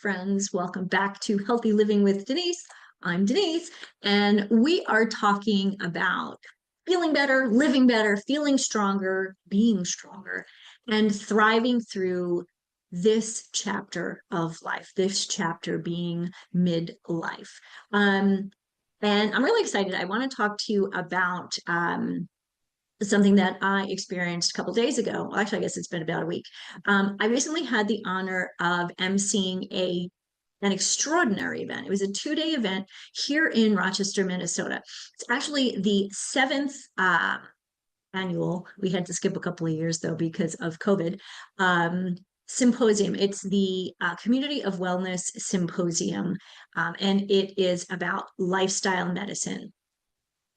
friends. Welcome back to Healthy Living with Denise. I'm Denise, and we are talking about feeling better, living better, feeling stronger, being stronger, and thriving through this chapter of life, this chapter being midlife. Um, and I'm really excited. I want to talk to you about something that I experienced a couple days ago. Well, actually, I guess it's been about a week. I recently had the honor of emceeing an extraordinary event. It was a 2-day event here in Rochester, Minnesota. It's actually the seventh annual. We had to skip a couple of years though because of COVID. Symposium. It's the Community of Wellness Symposium, and it is about lifestyle medicine.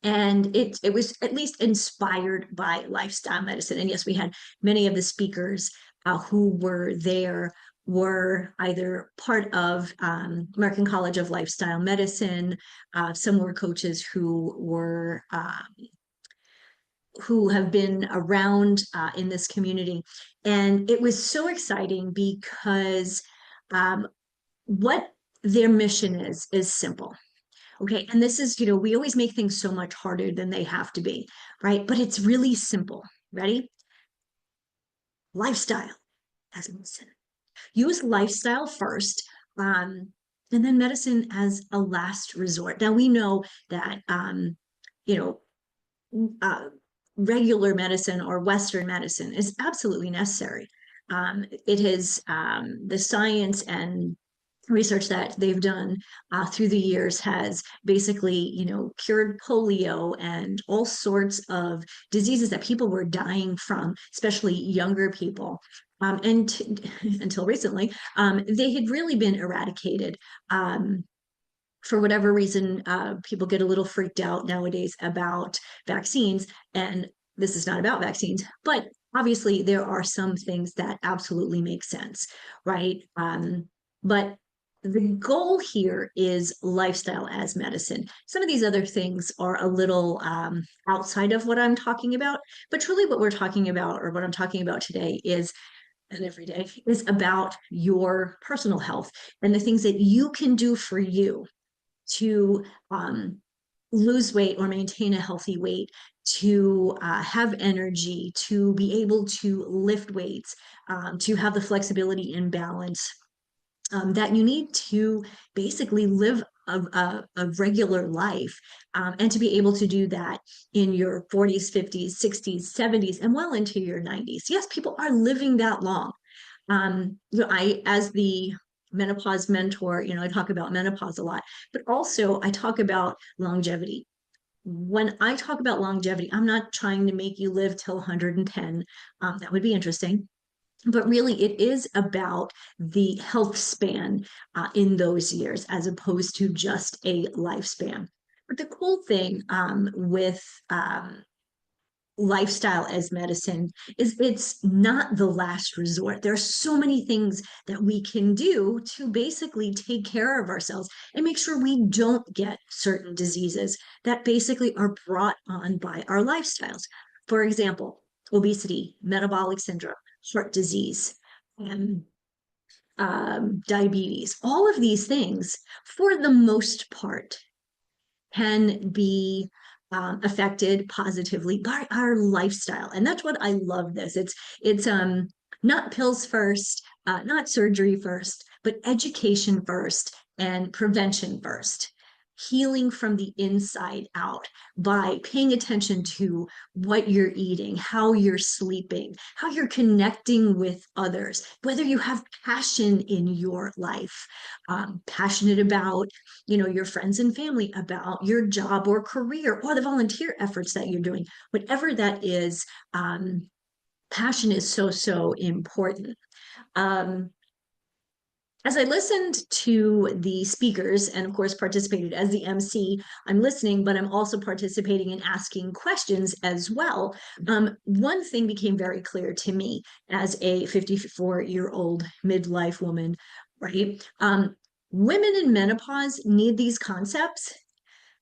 And it was at least inspired by lifestyle medicine. And yes, we had many of the speakers who were there were either part of American College of Lifestyle Medicine. Some were coaches who have been around in this community. And it was so exciting because what their mission is simple. Okay. And this is, we always make things so much harder than they have to be, right? But it's really simple. Ready? Lifestyle as medicine. Use lifestyle first, and then medicine as a last resort. Now we know that, you know, uh, regular medicine or Western medicine is absolutely necessary. It is the science and research that they've done through the years has basically, cured polio and all sorts of diseases that people were dying from, especially younger people. Until recently, they had really been eradicated. For whatever reason, people get a little freaked out nowadays about vaccines, and this is not about vaccines, but obviously there are some things that absolutely make sense, right? But the goal here is lifestyle as medicine. Some of these other things are a little outside of what I'm talking about, but truly what we're talking about, or what I'm talking about today, is and every day is about your personal health and the things that you can do for you to lose weight or maintain a healthy weight, to have energy, to be able to lift weights, to have the flexibility and balance that you need to basically live a regular life, and to be able to do that in your 40s, 50s, 60s, 70s, and well into your 90s. Yes, people are living that long. As the menopause mentor, I talk about menopause a lot, but also I talk about longevity. When I talk about longevity, I'm not trying to make you live till 110. That would be interesting, but really it is about the health span in those years as opposed to just a lifespan. But the cool thing with lifestyle as medicine is it's not the last resort. There are so many things that we can do to basically take care of ourselves and make sure we don't get certain diseases that basically are brought on by our lifestyles. For example, obesity, metabolic syndrome, heart disease, and diabetes. All of these things, for the most part, can be affected positively by our lifestyle. And that's what I love this. It's not pills first, not surgery first, but education first and prevention first. Healing from the inside out by paying attention to what you're eating, how you're sleeping, how you're connecting with others, whether you have passion in your life, passionate about, your friends and family, about your job or career or the volunteer efforts that you're doing, whatever that is. Passion is so, so important. Um, as I listened to the speakers and, of course, participated as the MC, I'm listening, but I'm also participating in asking questions as well. One thing became very clear to me as a 54-year-old midlife woman, right? Women in menopause need these concepts,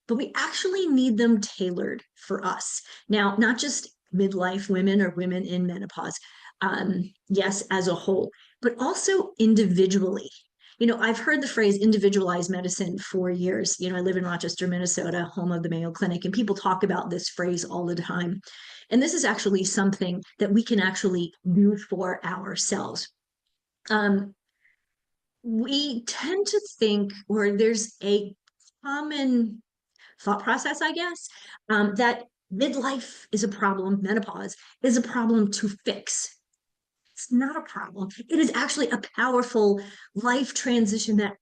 but we actually need them tailored for us. Now, not just midlife women or women in menopause, yes, as a whole, but also individually. I've heard the phrase individualized medicine for years. I live in Rochester, Minnesota, home of the Mayo Clinic, and people talk about this phrase all the time. And this is actually something that we can actually do for ourselves. Um, we tend to think, or there's a common thought process, I guess, that midlife is a problem, menopause is a problem to fix. It's not a problem. It is actually a powerful life transition that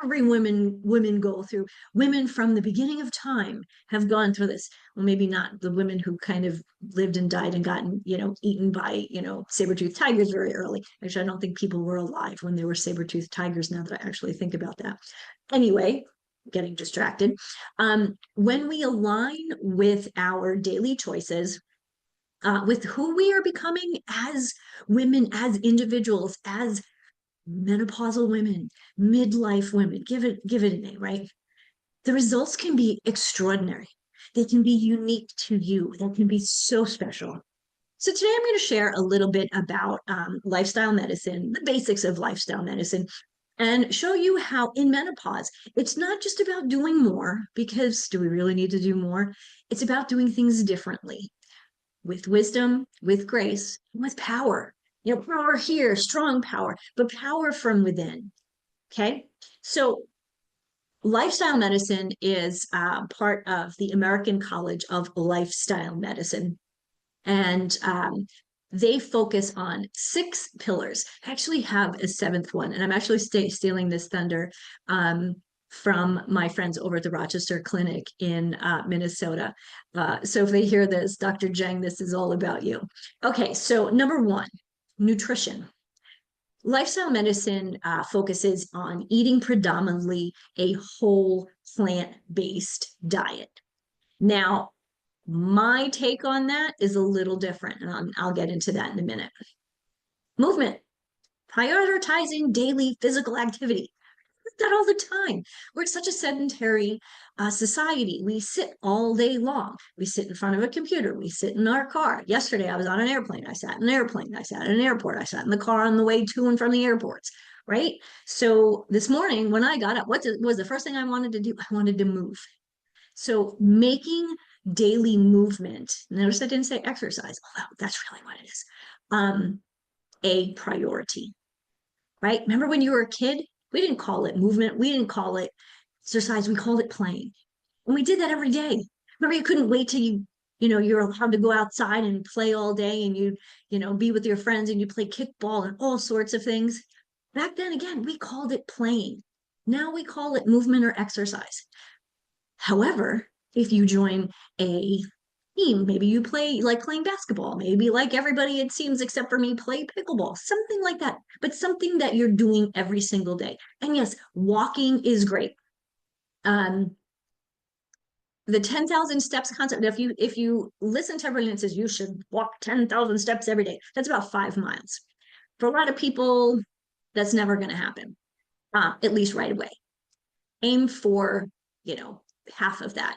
every women go through. Women from the beginning of time have gone through this. Well, maybe not the women who kind of lived and died and gotten, eaten by, saber-toothed tigers very early. Actually, I don't think people were alive when there were saber-toothed tigers, now that I actually think about that. Anyway, getting distracted. When we align with our daily choices, with who we are becoming as women, as individuals, as menopausal women, midlife women, give it a name, right? The results can be extraordinary. They can be unique to you. They can be so special. So today I'm going to share a little bit about lifestyle medicine, the basics of lifestyle medicine, and show you how in menopause, it's not just about doing more, because do we really need to do more? It's about doing things differently with wisdom, with grace, with power. Power here, strong power, but power from within. Okay. So lifestyle medicine is part of the American College of Lifestyle Medicine. And they focus on 6 pillars. I actually have a 7th one, and I'm actually stealing this thunder from my friends over at the Rochester Clinic in Minnesota. So if they hear this, Dr. Jeng, this is all about you. Okay, so number 1, nutrition. Lifestyle medicine focuses on eating predominantly a whole plant-based diet. Now, my take on that is a little different, and I'll get into that in a minute. Movement, prioritizing daily physical activity. That all the time. We're such a sedentary society. We sit all day long. We sit in front of a computer. We sit in our car. Yesterday, I was on an airplane. I sat in an airplane. I sat in an airport. I sat in the car on the way to and from the airports. Right. So this morning, when I got up, what was the first thing I wanted to do? I wanted to move. So making daily movement, notice I didn't say exercise, although that's really what it is, a priority, right? Remember when you were a kid, we didn't call it movement. We didn't call it exercise. We called it playing. And we did that every day. Remember, you couldn't wait till you're allowed to go outside and play all day, and be with your friends, and you play kickball and all sorts of things. Back then, again, we called it playing. Now we call it movement or exercise. However, if you join a team, maybe you play like playing basketball, maybe like everybody, it seems, except for me, play pickleball, something like that, but something that you're doing every single day. And yes, walking is great. The 10,000 steps concept, if you listen to everyone that says you should walk 10,000 steps every day, that's about 5 miles. For a lot of people, that's never going to happen, at least right away. Aim for, half of that,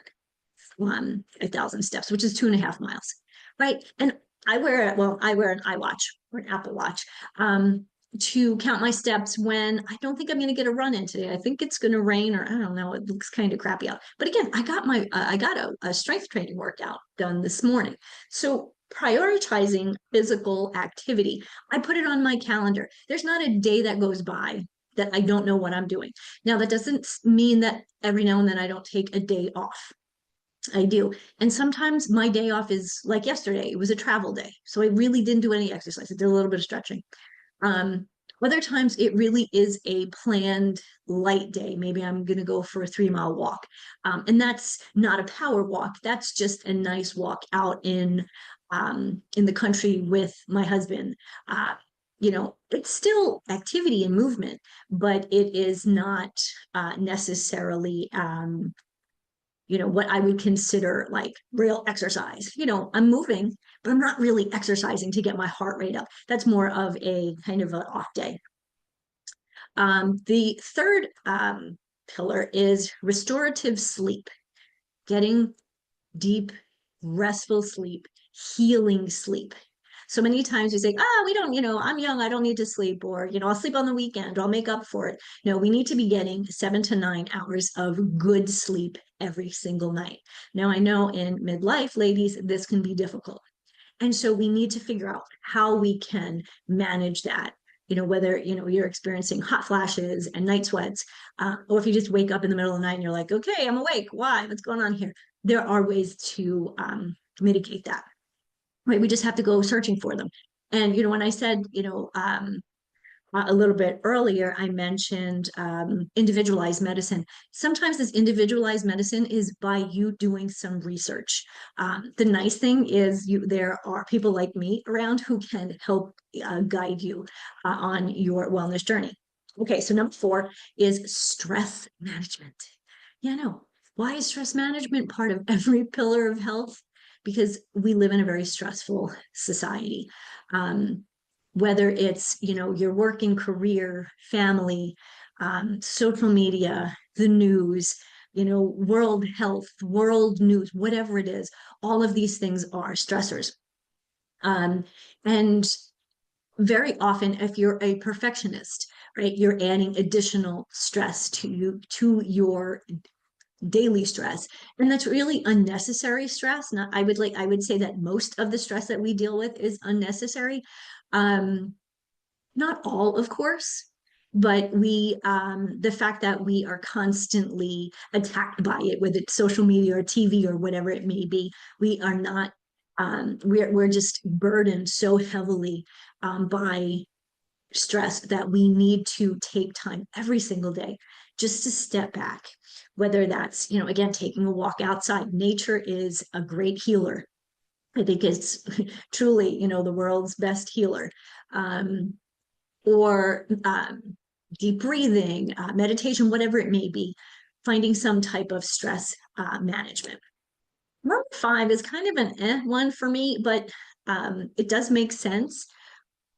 1,000 steps, which is 2.5 miles, right? And I wear an iWatch or an Apple Watch to count my steps when I don't think I'm going to get a run in today. I think it's going to rain, or I don't know. It looks kind of crappy out. But again, I got a strength training workout done this morning. So prioritizing physical activity, I put it on my calendar. There's not a day that goes by that I don't know what I'm doing. Now, that doesn't mean that every now and then I don't take a day off. I do. And sometimes my day off is like yesterday. It was a travel day. So I really didn't do any exercise. I did a little bit of stretching. Um, Other times it really is a planned light day. Maybe I'm going to go for a 3-mile walk. And that's not a power walk. That's just a nice walk out in the country with my husband. It's still activity and movement, but it is not necessarily what I would consider like real exercise. I'm moving, but I'm not really exercising to get my heart rate up. That's more of a kind of an off day. The third pillar is restorative sleep, getting deep, restful sleep, healing sleep. So many times we say, we don't, I'm young, I don't need to sleep, or, I'll sleep on the weekend, or I'll make up for it. No, we need to be getting 7 to 9 hours of good sleep every single night. Now, I know in midlife, ladies, this can be difficult. And so we need to figure out how we can manage that. Whether, you're experiencing hot flashes and night sweats, or if you just wake up in the middle of the night and you're like, okay, I'm awake. Why? What's going on here? There are ways to mitigate that, right? We just have to go searching for them. And, when I said, a little bit earlier, I mentioned individualized medicine. Sometimes this individualized medicine is by you doing some research. The nice thing is there are people like me around who can help guide you on your wellness journey. Okay, so number 4 is stress management. Yeah, no. Why is stress management part of every pillar of health? Because we live in a very stressful society. Whether it's, your working career, family, social media, the news, world health, world news, whatever it is, all of these things are stressors. And very often, if you're a perfectionist, right, you're adding additional stress to your daily stress, and that's really unnecessary stress. Not I would say that most of the stress that we deal with is unnecessary. um Not all, of course, but the fact that we are constantly attacked by it, whether it's social media or TV or whatever it may be, we are not we're just burdened so heavily by stress that we need to take time every single day just to step back. Whether that's, again, taking a walk outside. Nature is a great healer. I think it's truly, the world's best healer. Or deep breathing, meditation, whatever it may be, finding some type of stress management. Number 5 is kind of an one for me, but it does make sense.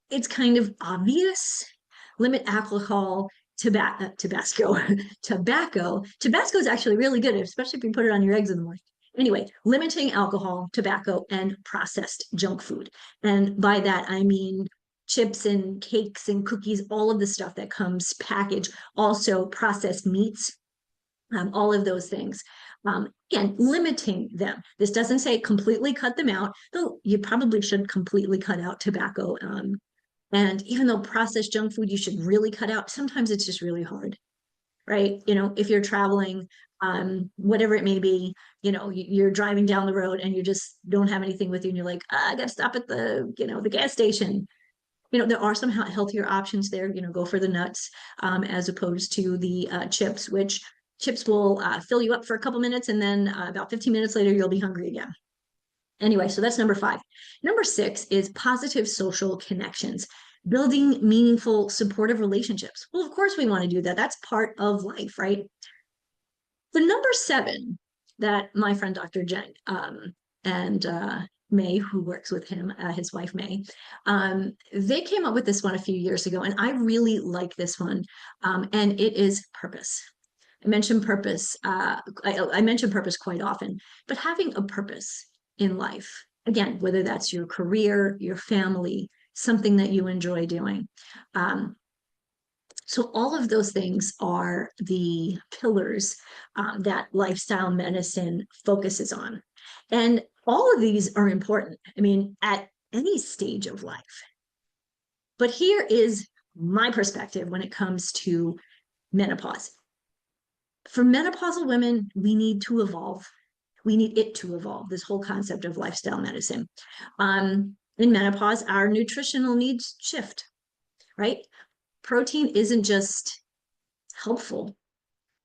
It's kind of obvious. Limit alcohol, Tabasco. Tabasco is actually really good, especially if you put it on your eggs in the morning. Anyway, limiting alcohol, tobacco, and processed junk food. And by that, I mean chips and cakes and cookies, all of the stuff that comes packaged, also processed meats, all of those things. Again, limiting them. This doesn't say completely cut them out, though you probably should completely cut out tobacco. And even though processed junk food you should really cut out, sometimes it's just really hard, right? If you're traveling, whatever it may be, you're driving down the road and you just don't have anything with you, and you're like, I gotta stop at the gas station. There are some healthier options there. Go for the nuts, as opposed to the chips, which chips will fill you up for a couple minutes, and then about 15 minutes later, you'll be hungry again. Anyway, so that's number 5. Number 6 is positive social connections, building meaningful, supportive relationships. Well, of course, we want to do that. That's part of life, right? The number 7 that my friend Dr. Jen and May, who works with him, his wife May, they came up with this one a few years ago, and I really like this one. And it is purpose. I mention purpose. I mention purpose quite often, but having a purpose in life, again, whether that's your career, your family, something that you enjoy doing. So all of those things are the pillars that lifestyle medicine focuses on. And all of these are important, I mean, at any stage of life. But here is my perspective when it comes to menopause. For menopausal women, we need to evolve. We need it to evolve, this whole concept of lifestyle medicine. In menopause, our nutritional needs shift, right? Protein isn't just helpful,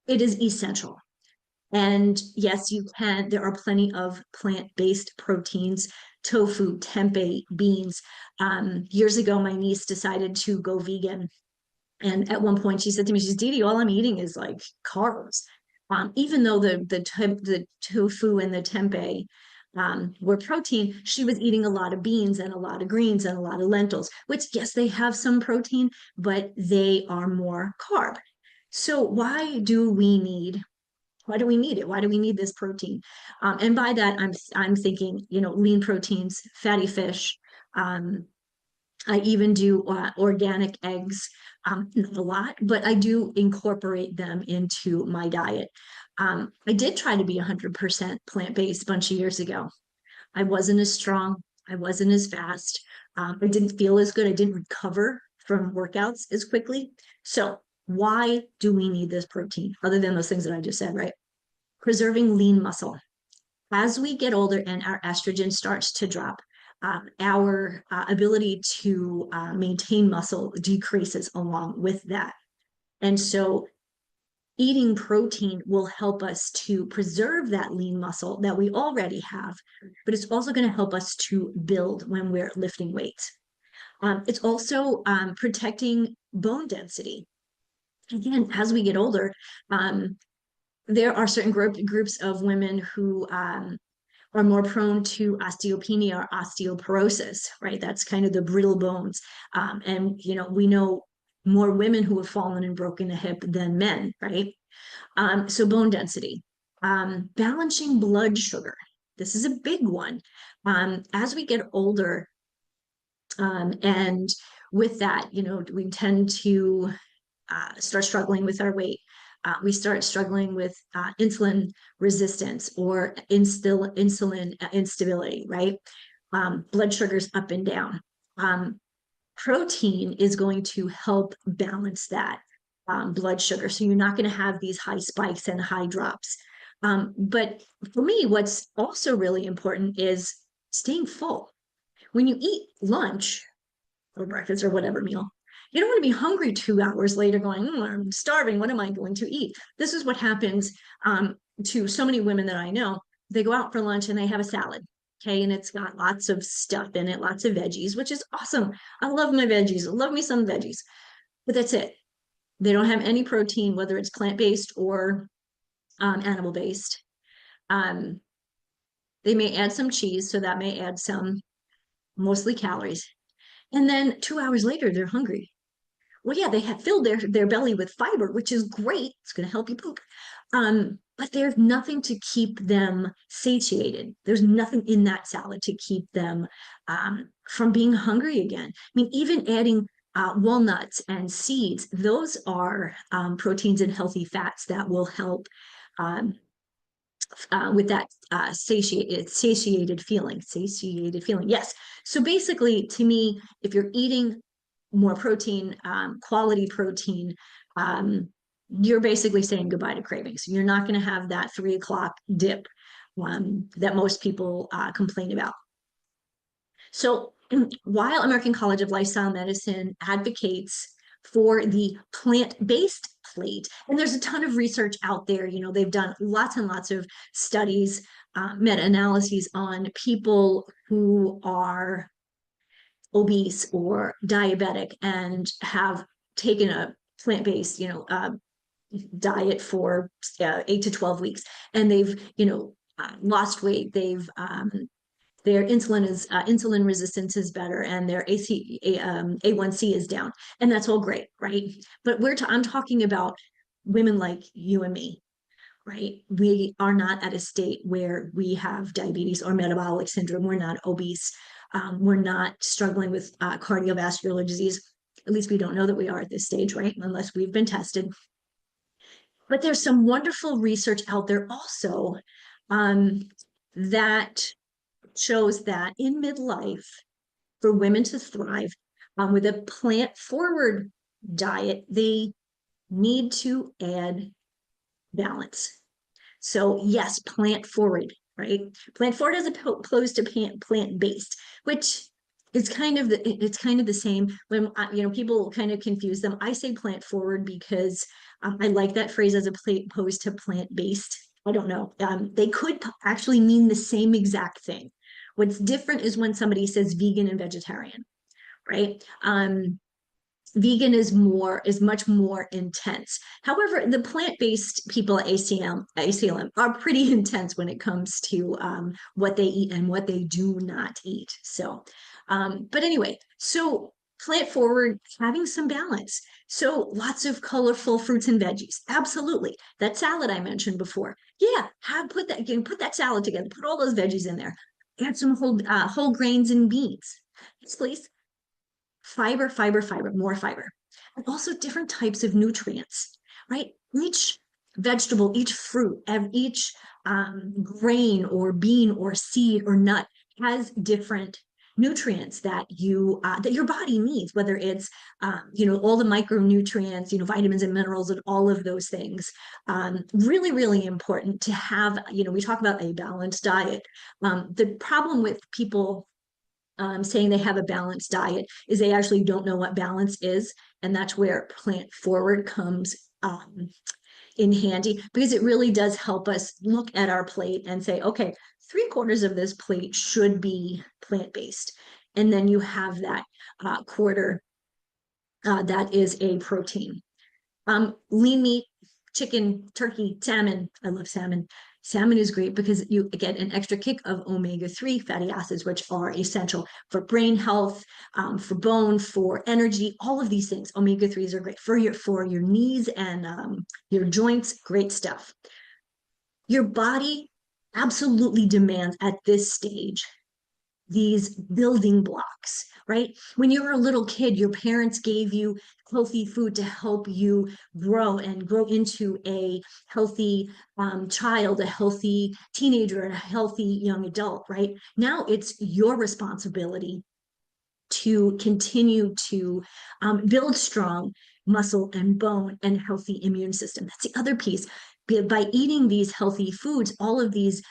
it is essential. And yes, there are plenty of plant-based proteins, tofu, tempeh, beans. Years ago, my niece decided to go vegan. And at one point she said to me, she's, Didi, all I'm eating is like carbs. Even though the tofu and the tempeh were protein, she was eating a lot of beans and a lot of greens and a lot of lentils, which, yes, they have some protein, but they are more carb. So why do we need it? Why do we need this protein? And by that, I'm thinking, lean proteins, fatty fish, Um, I even do organic eggs, not a lot, but I do incorporate them into my diet. I did try to be 100% plant-based a bunch of years ago. I wasn't as strong. I wasn't as fast. I didn't feel as good. I didn't recover from workouts as quickly. So why do we need this protein other than those things that I just said, right? Preserving lean muscle. As we get older and our estrogen starts to drop, our ability to maintain muscle decreases along with that. And so eating protein will help us to preserve that lean muscle that we already have, but it's also going to help us to build when we're lifting weights. It's also protecting bone density. Again, as we get older, um, there are certain groups of women who are more prone to osteopenia or osteoporosis, right? That's kind of the brittle bones. And, we know more women who have fallen and broken a hip than men, right? So bone density, balancing blood sugar. This is a big one. As we get older, and with that, we tend to start struggling with our weight. We start struggling with insulin resistance or insulin instability, right? Blood sugars up and down. Protein is going to help balance that blood sugar. So you're not going to have these high spikes and high drops. But for me, what's also really important is staying full. When you eat lunch or breakfast or whatever meal, you don't want to be hungry 2 hours later going, I'm starving. What am I going to eat? This is what happens to so many women that I know. They go out for lunch and they have a salad. Okay. And it's got lots of stuff in it, lots of veggies, which is awesome. I love my veggies. I love me some veggies, but that's it. They don't have any protein, whether it's plant-based or animal-based. Um, they may add some cheese, so that may add some, mostly calories. And then 2 hours later, they're hungry. Well, yeah, they have filled their belly with fiber, which is great. It's going to help you poop. But there's nothing to keep them satiated. There's nothing in that salad to keep them from being hungry again. I mean, even adding walnuts and seeds, those are proteins and healthy fats that will help um, with that satiated feeling. Satiated feeling, yes. So basically, to me, if you're eating more protein, quality protein, you're basically saying goodbye to cravings. You're not going to have that 3 o'clock dip that most people complain about. So while American College of Lifestyle Medicine advocates for the plant-based plate, and there's a ton of research out there, they've done lots and lots of studies, meta-analyses on people who are obese or diabetic and have taken a plant-based, diet for 8 to 12 weeks, and they've, lost weight. They've their insulin resistance is better, and their A1C is down, and that's all great, right? But I'm talking about women like you and me, right? We are not at a state where we have diabetes or metabolic syndrome. We're not obese. We're not struggling with cardiovascular disease. At least we don't know that we are at this stage, right? Unless we've been tested. But there's some wonderful research out there also that shows that in midlife, for women to thrive with a plant forward diet, they need to add balance. So yes, plant forward, right? Plant forward as opposed to plant based, which it's kind of the same. When people kind of confuse them, I say plant forward because I like that phrase as opposed to plant based. I don't know. They could actually mean the same exact thing. What's different is when somebody says vegan and vegetarian, right? Vegan is much more intense. However, the plant-based people at ACLM are pretty intense when it comes to what they eat and what they do not eat. So, but anyway, so plant forward, having some balance. So lots of colorful fruits and veggies. Absolutely. That salad I mentioned before. Yeah, put that salad together. Put all those veggies in there. Add some whole grains and beans. Yes, please. Fiber, fiber, fiber, more fiber. And also different types of nutrients, right? Each vegetable, each fruit, each grain or bean or seed or nut has different nutrients that your body needs, whether it's all the micronutrients, vitamins and minerals and all of those things. Really, really important to have. We talk about a balanced diet. The problem with people saying they have a balanced diet is they actually don't know what balance is. And that's where plant forward comes in handy, because it really does help us look at our plate and say, okay, 3/4 of this plate should be plant based. And then you have that quarter that is a protein. Lean meat, chicken, turkey, salmon. I love salmon. Salmon is great because you get an extra kick of omega-3 fatty acids, which are essential for brain health, for bone, for energy, all of these things. Omega-3s are great for your knees and your joints. Great stuff. Your body absolutely demands at this stage these building blocks, right? When you were a little kid, your parents gave you healthy food to help you grow and grow into a healthy child, a healthy teenager, and a healthy young adult, right? Now it's your responsibility to continue to build strong muscle and bone and healthy immune system. That's the other piece. By eating these healthy foods, all of these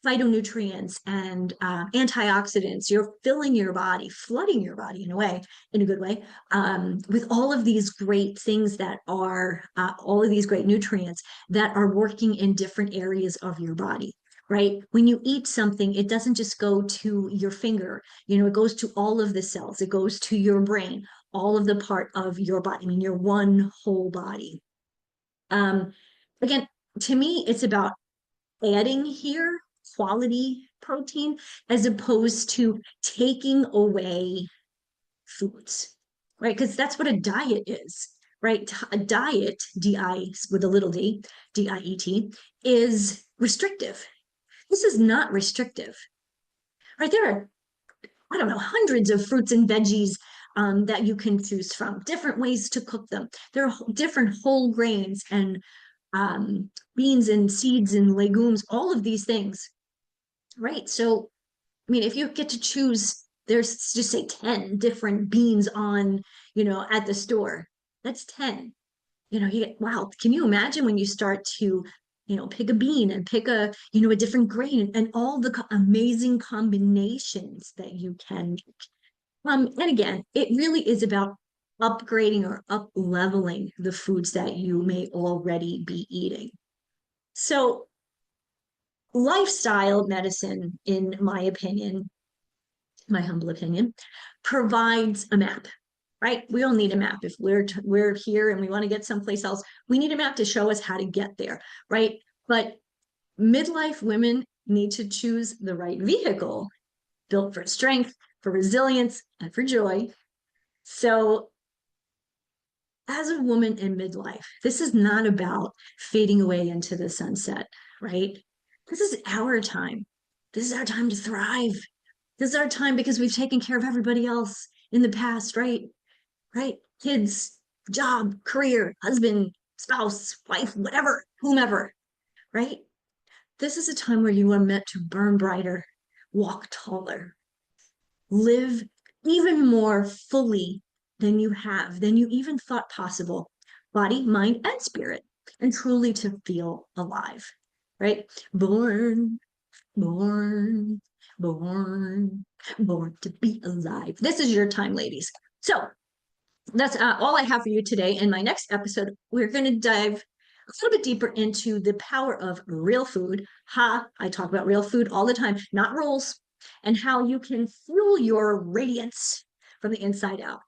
phytonutrients and antioxidants, you're filling your body, flooding your body in a way, in a good way, with all of these great things that are all of these great nutrients that are working in different areas of your body. Right? When you eat something, it doesn't just go to your finger, it goes to all of the cells, it goes to your brain, all of the part of your body. I mean, your one whole body. Um, Again, to me, it's about adding here quality protein as opposed to taking away foods, right? Because that's what a diet is, right? A diet, D-I with a little d, D-I-E-T, is restrictive. This is not restrictive, right? There are, I don't know, hundreds of fruits and veggies that you can choose from, different ways to cook them. There are different whole grains and beans and seeds and legumes, all of these things, right? So, I mean, if you get to choose, there's just say 10 different beans on, at the store, that's 10. You get, wow, can you imagine when you start to, pick a bean and pick a different grain and all the amazing combinations that you can make. And again, it really is about upgrading or up leveling the foods that you may already be eating. So, lifestyle medicine, in my humble opinion, provides a map, right? We all need a map. If we're here and we want to get someplace else, we need a map to show us how to get there, right? But midlife women need to choose the right vehicle built for strength, for resilience, and for joy. So, as a woman in midlife, this is not about fading away into the sunset, right? This is our time. This is our time to thrive. This is our time because we've taken care of everybody else in the past, right? Right? Kids, job, career, husband, spouse, wife, whatever, whomever, right? This is a time where you are meant to burn brighter, walk taller, live even more fully than you even thought possible, body, mind, and spirit, and truly to feel alive, right? Born, born, born, born to be alive. This is your time, ladies. So that's all I have for you today. In my next episode, we're going to dive a little bit deeper into the power of real food. I talk about real food all the time, not rules, and how you can fuel your radiance from the inside out.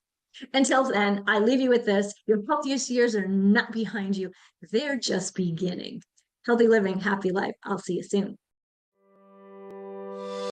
Until then, I leave you with this. Your healthiest years are not behind you. They're just beginning. Healthy living, happy life. I'll see you soon.